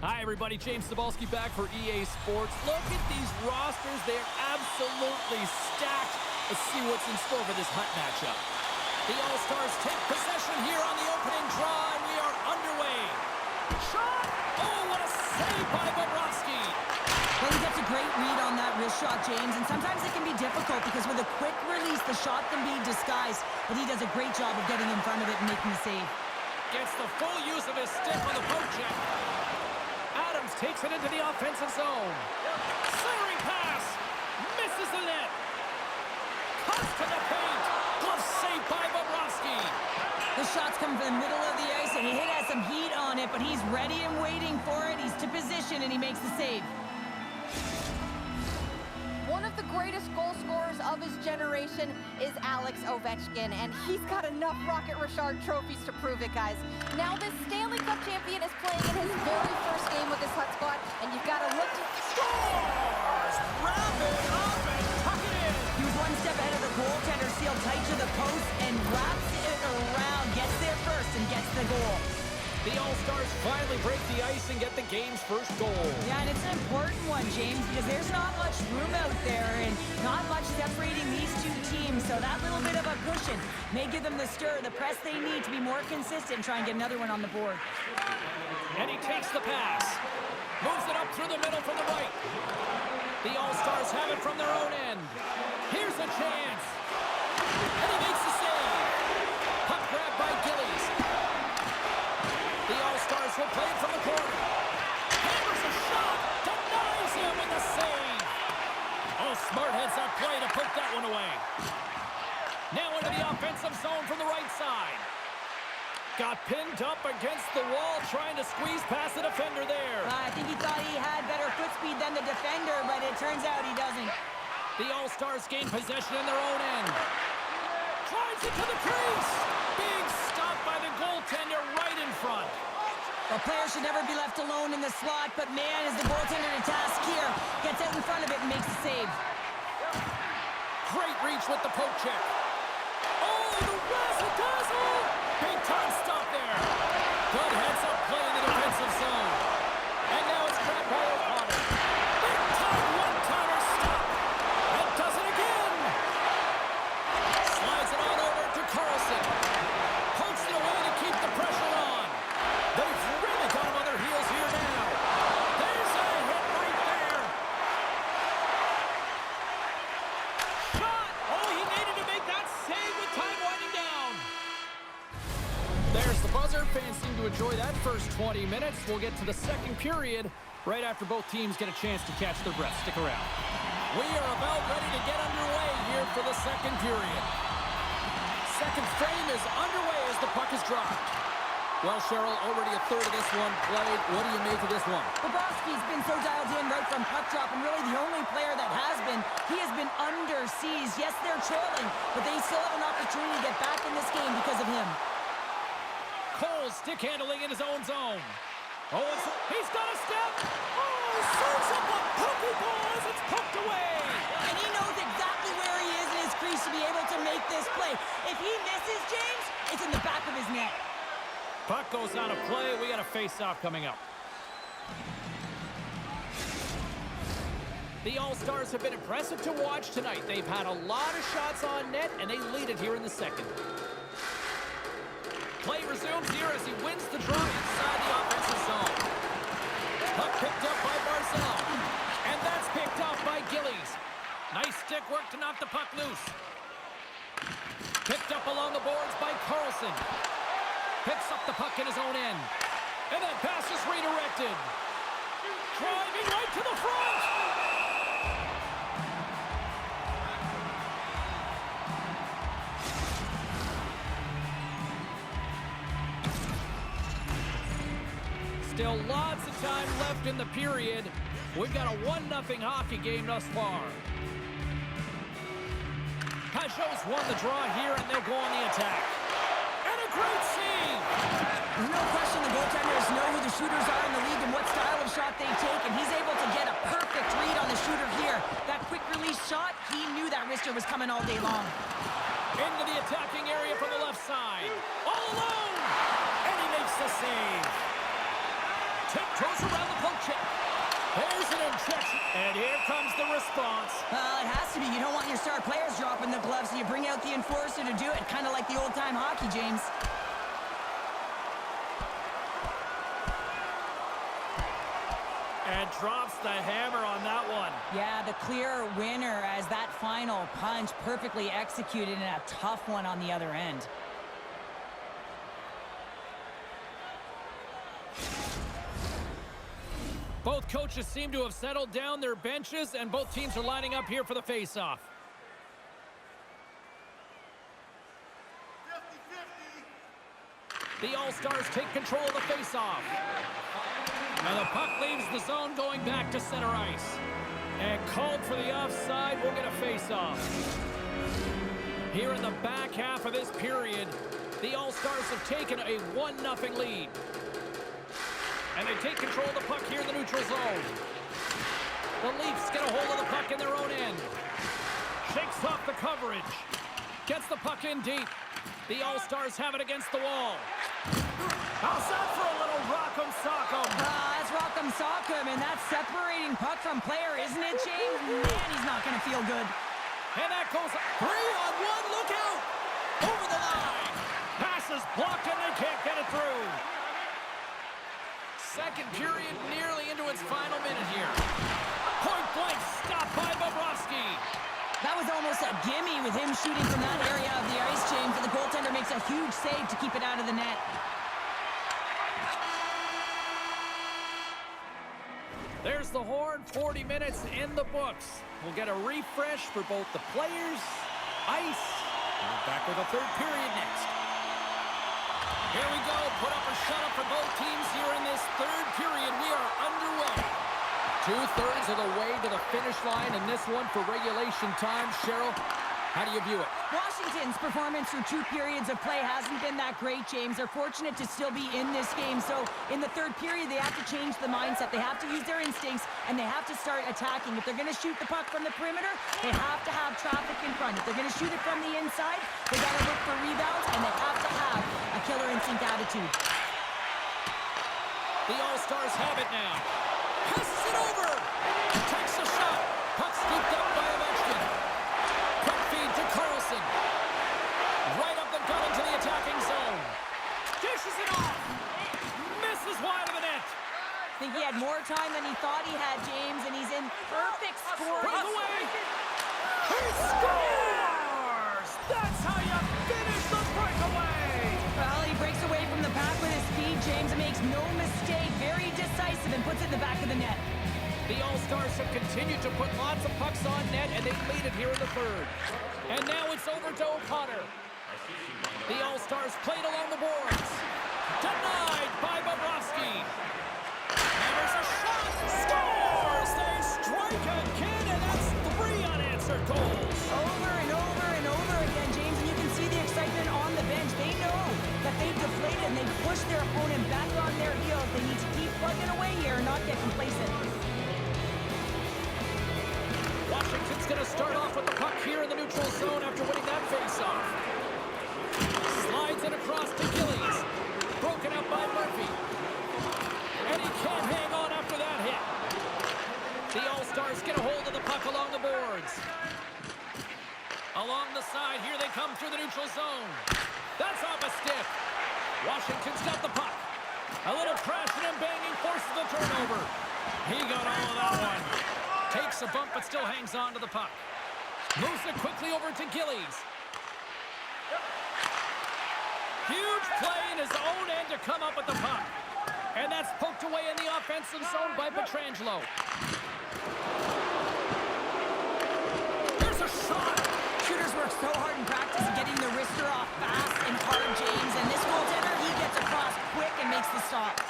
Hi, everybody. James Cebulski back for EA Sports. Look at these rosters. They are absolutely stacked. Let's see what's in store for this Hunt matchup. The All-Stars take possession here on the opening draw, and we are underway. Shot! Oh, what a save by Bobrovsky. Well, he gets a great read on that wrist shot, James, and sometimes it can be difficult because with a quick release, the shot can be disguised, but he does a great job of getting in front of it and making the save. Gets the full use of his stick on the poke check. Adams takes it into the offensive zone. Centering pass. Misses the net. Cuts to the paint. Glove saved by Bobrovsky. The shots come from the middle of the ice, and he has some heat on it, but he's ready and waiting for it. He's to position, and he makes the save. One of the greatest goal scorers of his generation is Alex Ovechkin, and he's got enough Rocket Richard trophies to prove it, guys. Now this Stanley Cup champion is playing in his very first game with this Hut squad, and you've got to look to... Scores! Wrap it up and tuck it in! He was one step ahead of the goaltender, sealed tight to the post, and wraps it around, gets there first, and gets the goal. The All-Stars finally break the ice and get the game's first goal. Yeah, and it's an important one, James, because there's not much room out there and not much separating these two teams, so that little bit of a cushion may give them the stir, the press they need to be more consistent and try and get another one on the board. And he takes the pass. Moves it up through the middle from the right. The All-Stars have it from their own end. Here's a chance. And he makes the save. Puck grabbed by Gillies. The All-Stars will play it from the corner. Hammers a shot. Denies him with the save. Oh, smart heads-up play to poke that one away. Now into the offensive zone from the right side. Got pinned up against the wall, trying to squeeze past the defender there. I think he thought he had better foot speed than the defender, but it turns out he doesn't. The All-Stars gain possession in their own end. Drives it to the crease. Big stop by the goaltender right in front. The player should never be left alone in the slot, but man, is the goaltender to task here. Gets out in front of it and makes the save. Great reach with the poke check. Oh, the razzle-dazzle! Big time stop there. Good heads-up play in the defensive zone. And now it's grabbed by O'Connor. Big time one-timer stop. And does it again. Slides it on over to Carlson. Pokes it away to keep the pressure on. They've really got him on their heels here now. There's a hit right there. Shot! Oh, he needed to make that save with time winding down. There's the buzzer. Fans seem to enjoy that first 20 minutes. We'll get to the second period right after both teams get a chance to catch their breath. Stick around. We are about ready to get underway here for the second period. Second frame is underway as the puck is dropped. Well, Cheryl, already a third of this one played. What do you make of this one? Bobrovsky's been so dialed in right from puck drop, and really the only player that has been. He has been under siege. Yes, they're trailing, but they still have an opportunity to get back in this game because of him. Cole stick handling in his own zone. Oh, he's got a step. Oh, serves up a pucky ball as it's poked away. And he knows exactly where he is in his crease to be able to make this play. If he misses, James, it's in the back of his net. Puck goes out of play. We got a face-off coming up. The All-Stars have been impressive to watch tonight. They've had a lot of shots on net, and they lead it here in the second. Play resumes here as he wins the draw inside the offensive zone. Puck picked up by Barzal. And that's picked up by Gillies. Nice stick work to knock the puck loose. Picked up along the boards by Carlson. Picks up the puck in his own end. And that pass is redirected. Driving right to the front. Still lots of time left in the period. We've got a 1-0 hockey game thus far. Pajot's won the draw here, and they'll go on the attack. And a great save! There's no question the goaltenders know who the shooters are in the league and what style of shot they take, and he's able to get a perfect read on the shooter here. That quick release shot, he knew that wrister was coming all day long. Into the attacking area from the left side. All alone! And he makes the save. Tipped Goes around the poke check. There's an injection. And here comes the response. It has to be. You don't want your star players dropping the gloves, so you bring out the enforcer to do it. Kind of like the old-time hockey, James. And drops the hammer on that one. Yeah, the clear winner as that final punch perfectly executed and a tough one on the other end. Both coaches seem to have settled down their benches, and both teams are lining up here for the face-off. 50-50. The All-Stars take control of the face-off. And the puck leaves the zone going back to center ice. And called for the offside, we'll get a face-off. Here in the back half of this period, the All-Stars have taken a 1-0 lead. And they take control of the puck here in the neutral zone. The Leafs get a hold of the puck in their own end. Shakes off the coverage. Gets the puck in deep. The All-Stars have it against the wall. How's that for a little rock'em sock'em? That's rock'em sock'em, and that's separating puck from player, isn't it, James? Man, he's not going to feel good. And that goes 3-on-1. Look out! Over the line. Pass is blocked, and they can't get it through. Second period nearly into its final minute here. Point blank stopped by Bobrovsky. That was almost a gimme with him shooting from that area of the ice, James, and the goaltender makes a huge save to keep it out of the net. There's the horn, 40 minutes in the books. We'll get a refresh for both the players, ice, and we're back with the third period next. Here we go, put up or shut up for both teams here in this third period. We are underway. 2/3 of the way to the finish line in this one for regulation time. Cheryl, how do you view it? Washington's performance through 2 periods of play hasn't been that great, James. They're fortunate to still be in this game. So in the third period, they have to change the mindset. They have to use their instincts, and they have to start attacking. If they're going to shoot the puck from the perimeter, they have to have traffic in front. If they're going to shoot it from the inside, they got to look for rebounds, and they have to have a killer instinct attitude. The All-Stars have it now. Passes it over. Takes a shot. Puck scooped up by Ovechkin. Quick feed to Carlson. Right up the gut into the attacking zone. Dishes it off. Misses wide of the net. I think he had more time than he thought he had, James, and he's in perfect scoring. Breakaway. He scores! That's how you finish the breakaway. Well, he breaks away from the pack with his speed, James, and makes no mistake. Very decisive and puts it in the back of the net. The All-Stars have continued to put lots of pucks on net, and they've made it here in the third. And now it's over to O'Connor. The All-Stars played along the boards. Denied by Bobrovsky. And there's a shot. Scores! They strike again, and that's 3 unanswered goals. Over and over and over again, James, and you can see the excitement on the bench. They know that they've deflated and they've pushed their opponent back on their heels. They need to keep plugging away here and not get complacent. Washington's going to start off with the puck here in the neutral zone after winning that faceoff. Slides it across to Gillies. Broken up by Murphy. And he can't hang on after that hit. The All-Stars get a hold of the puck along the boards. Along the side, here they come through the neutral zone. That's off a stick. Washington's got the puck. A little crashing and banging forces the turnover. He got all of that one. Takes a bump, but still hangs on to the puck. Moves it quickly over to Gillies. Huge play in his own end to come up with the puck. And that's poked away in the offensive zone by Pietrangelo. There's a shot. Shooters work so hard in practice at getting the wrister off fast and hard, James. And this goaltender, he gets across quick and makes the stop.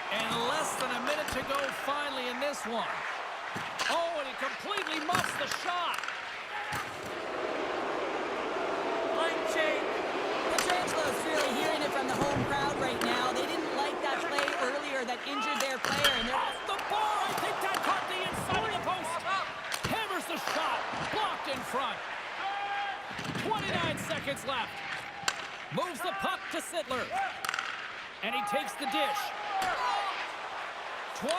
And less than a minute to go finally in this one. Oh, and he completely muffs the shot. Line change. Petrangelo's really hearing it from the home crowd right now. They didn't like that play earlier that injured their player. And they're Off the bar. I think that caught the inside of the post. Hammers the shot. Blocked in front. 29 seconds left. Moves the puck to Sittler. And he takes the dish. 21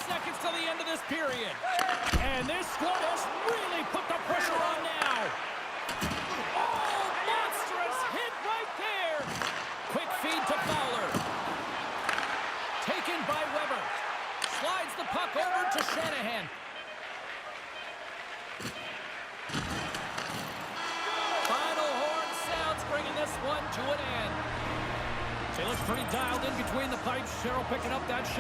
seconds to the end of this period. And this squad has really put the pressure on now. Oh, monstrous hit right there. Quick feed to Fowler. Taken by Weber. Slides the puck over to Shanahan. Final horn sounds, bringing this one to an end. She looks pretty dialed in between the pipes. Cheryl picking up that shot.